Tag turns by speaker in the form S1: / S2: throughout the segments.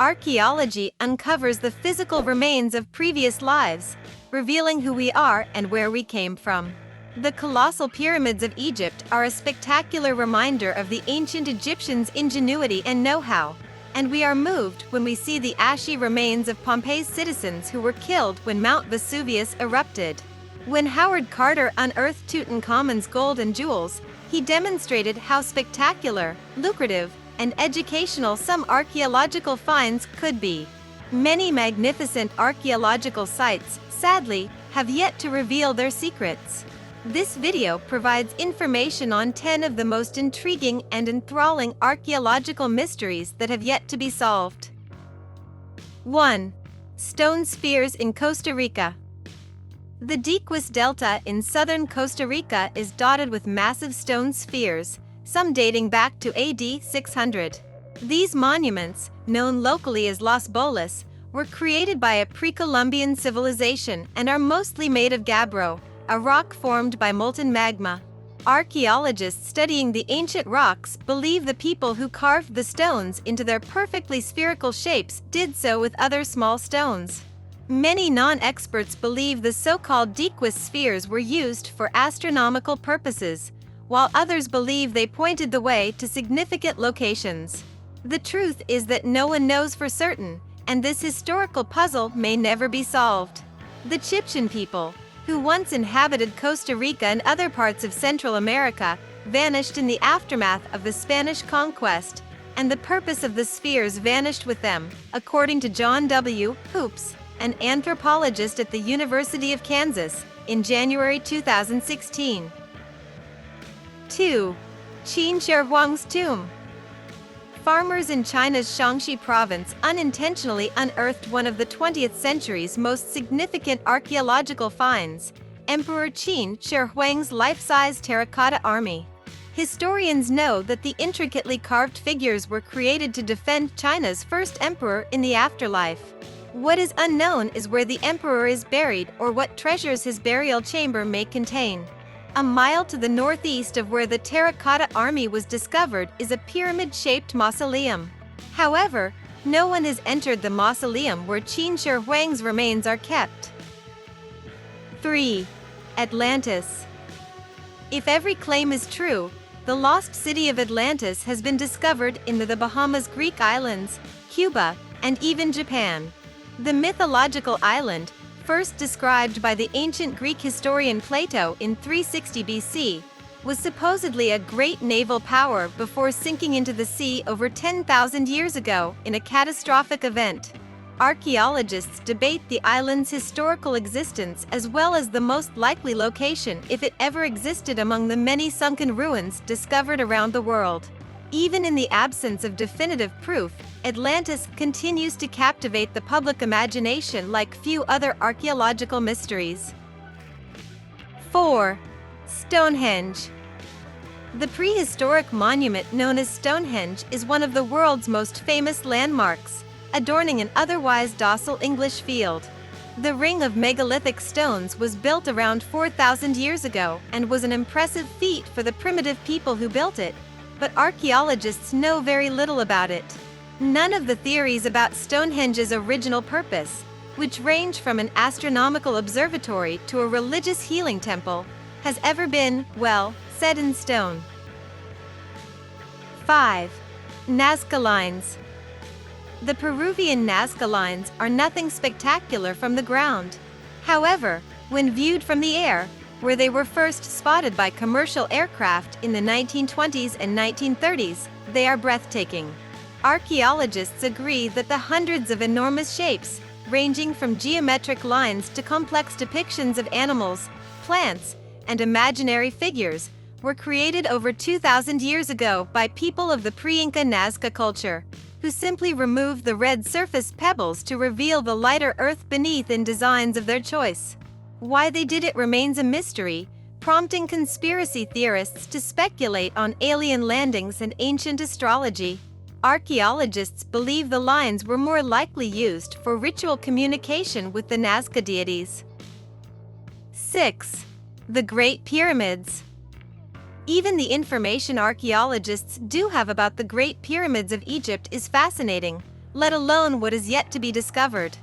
S1: Archaeology uncovers the physical remains of previous lives, revealing who we are and where we came from. The colossal pyramids of Egypt are a spectacular reminder of the ancient Egyptians' ingenuity and know-how, and we are moved when we see the ashy remains of Pompeii's citizens who were killed when Mount Vesuvius erupted. When Howard Carter unearthed Tutankhamun's gold and jewels, he demonstrated how spectacular, lucrative, and educational some archaeological finds could be. Many magnificent archaeological sites, sadly, have yet to reveal their secrets. This video provides information on 10 of the most intriguing and enthralling archaeological mysteries that have yet to be solved. 1. Stone spheres in Costa Rica. The Diquis Delta in southern Costa Rica is dotted with massive stone spheres, some dating back to AD 600. These monuments, known locally as Los Bolas, were created by a pre-Columbian civilization and are mostly made of gabbro, a rock formed by molten magma. Archaeologists studying the ancient rocks believe the people who carved the stones into their perfectly spherical shapes did so with other small stones. Many non-experts believe the so-called Diquis spheres were used for astronomical purposes, while others believe they pointed the way to significant locations. The truth is that no one knows for certain, and this historical puzzle may never be solved. The Chibchan people, who once inhabited Costa Rica and other parts of Central America, vanished in the aftermath of the Spanish conquest, and the purpose of the spheres vanished with them, according to John W. Hoops, an anthropologist at the University of Kansas, in January 2016. 2. Qin Shi Huang's tomb. Farmers in China's Shaanxi province unintentionally unearthed one of the 20th century's most significant archaeological finds, Emperor Qin Shi Huang's life-size terracotta army. Historians know that the intricately carved figures were created to defend China's first emperor in the afterlife. What is unknown is where the emperor is buried or what treasures his burial chamber may contain. A mile to the northeast of where the terracotta army was discovered is a pyramid-shaped mausoleum. However, no one has entered the mausoleum where Qin Shi Huang's remains are kept. 3. Atlantis. If every claim is true, the lost city of Atlantis has been discovered in the Bahamas, Greek islands, Cuba, and even Japan. The mythological island, first described by the ancient Greek historian Plato in 360 BC, was supposedly a great naval power before sinking into the sea over 10,000 years ago in a catastrophic event. Archaeologists debate the island's historical existence as well as the most likely location if it ever existed among the many sunken ruins discovered around the world. Even in the absence of definitive proof, Atlantis continues to captivate the public imagination like few other archaeological mysteries. 4. Stonehenge. The prehistoric monument known as Stonehenge is one of the world's most famous landmarks, adorning an otherwise docile English field. The ring of megalithic stones was built around 4,000 years ago and was an impressive feat for the primitive people who built it, but archaeologists know very little about it. None of the theories about Stonehenge's original purpose, which range from an astronomical observatory to a religious healing temple, has ever been, well, set in stone. 5. Nazca Lines. The Peruvian Nazca Lines are nothing spectacular from the ground. However, when viewed from the air, where they were first spotted by commercial aircraft in the 1920s and 1930s, they are breathtaking. Archaeologists agree that the hundreds of enormous shapes, ranging from geometric lines to complex depictions of animals, plants, and imaginary figures, were created over 2,000 years ago by people of the pre-Inca Nazca culture, who simply removed the red surface pebbles to reveal the lighter earth beneath in designs of their choice. Why they did it remains a mystery, prompting conspiracy theorists to speculate on alien landings and ancient astrology. Archaeologists believe the lines were more likely used for ritual communication with the Nazca deities. 6. The Great Pyramids. Even the information archaeologists do have about the Great Pyramids of Egypt is fascinating, let alone what is yet to be discovered.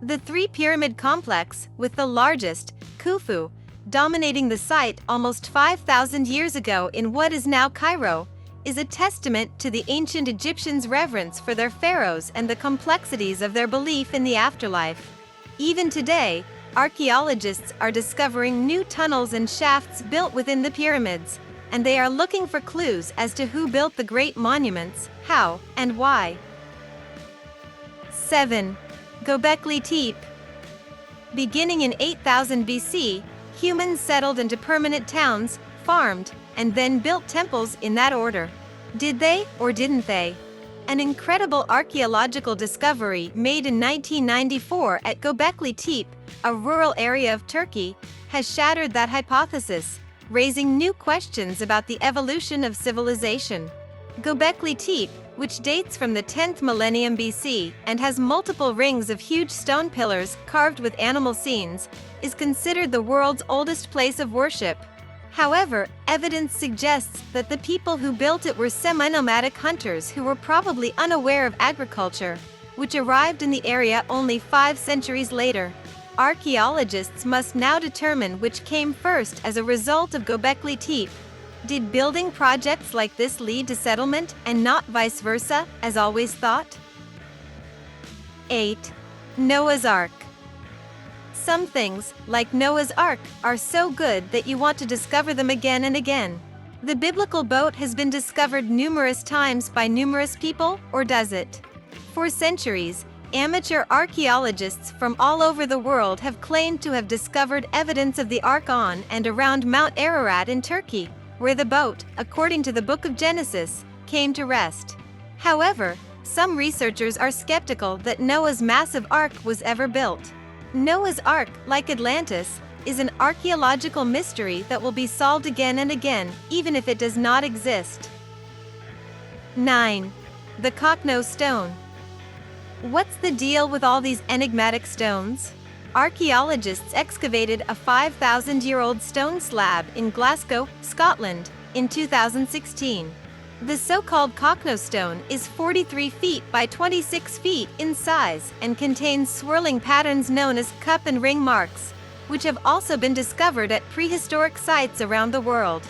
S1: The three-pyramid complex, with the largest, Khufu, dominating the site almost 5,000 years ago in what is now Cairo, is a testament to the ancient Egyptians' reverence for their pharaohs and the complexities of their belief in the afterlife. Even today, archaeologists are discovering new tunnels and shafts built within the pyramids, and they are looking for clues as to who built the great monuments, how, and why. 7. Göbekli Tepe. Beginning in 8000 BC, humans settled into permanent towns, farmed, and then built temples in that order. Did they, or didn't they? An incredible archaeological discovery made in 1994 at Göbekli Tepe, a rural area of Turkey, has shattered that hypothesis, raising new questions about the evolution of civilization. Göbekli Tepe, which dates from the 10th millennium BC and has multiple rings of huge stone pillars carved with animal scenes, is considered the world's oldest place of worship. However, evidence suggests that the people who built it were semi-nomadic hunters who were probably unaware of agriculture, which arrived in the area only 5 centuries later. Archaeologists must now determine which came first as a result of Göbekli Tepe. Did building projects like this lead to settlement and not vice versa, as always thought? 8. Noah's Ark. Some things, like Noah's Ark, are so good that you want to discover them again and again. The biblical boat has been discovered numerous times by numerous people, or does it? For centuries, amateur archaeologists from all over the world have claimed to have discovered evidence of the Ark on and around Mount Ararat in Turkey, where the boat, according to the Book of Genesis, came to rest. However, some researchers are skeptical that Noah's massive ark was ever built. Noah's Ark, like Atlantis, is an archaeological mystery that will be solved again and again, even if it does not exist. 9. The Kokno Stone. What's the deal with all these enigmatic stones? Archaeologists excavated a 5,000-year-old stone slab in Glasgow, Scotland, in 2016. The so-called Kokno stone is 43 feet by 26 feet in size and contains swirling patterns known as cup and ring marks, which have also been discovered at prehistoric sites around the world.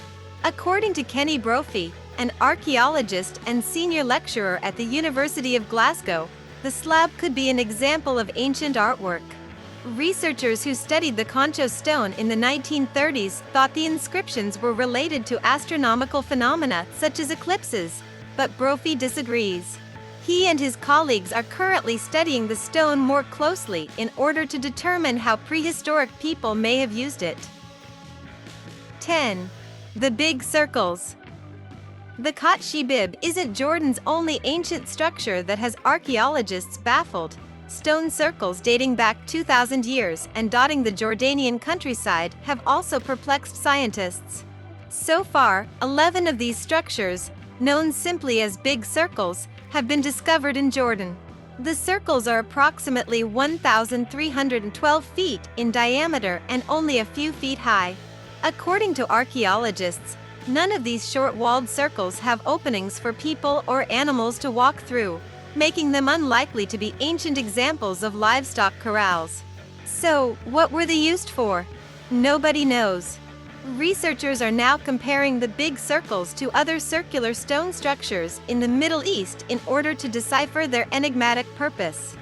S1: According to Kenny Brophy, an archaeologist and senior lecturer at the University of Glasgow, the slab could be an example of ancient artwork. Researchers who studied the Concho stone in the 1930s thought the inscriptions were related to astronomical phenomena such as eclipses, but Brophy disagrees. He and his colleagues are currently studying the stone more closely in order to determine how prehistoric people may have used it. 10. The Big Circles. The Khat Shibib isn't Jordan's only ancient structure that has archaeologists baffled. Stone circles dating back 2,000 years and dotting the Jordanian countryside have also perplexed scientists. So far, 11 of these structures, known simply as Big Circles, have been discovered in Jordan. The circles are approximately 1,312 feet in diameter and only a few feet high. According to archaeologists, none of these short-walled circles have openings for people or animals to walk through, making them unlikely to be ancient examples of livestock corrals. So, what were they used for? Nobody knows. Researchers are now comparing the big circles to other circular stone structures in the Middle East in order to decipher their enigmatic purpose.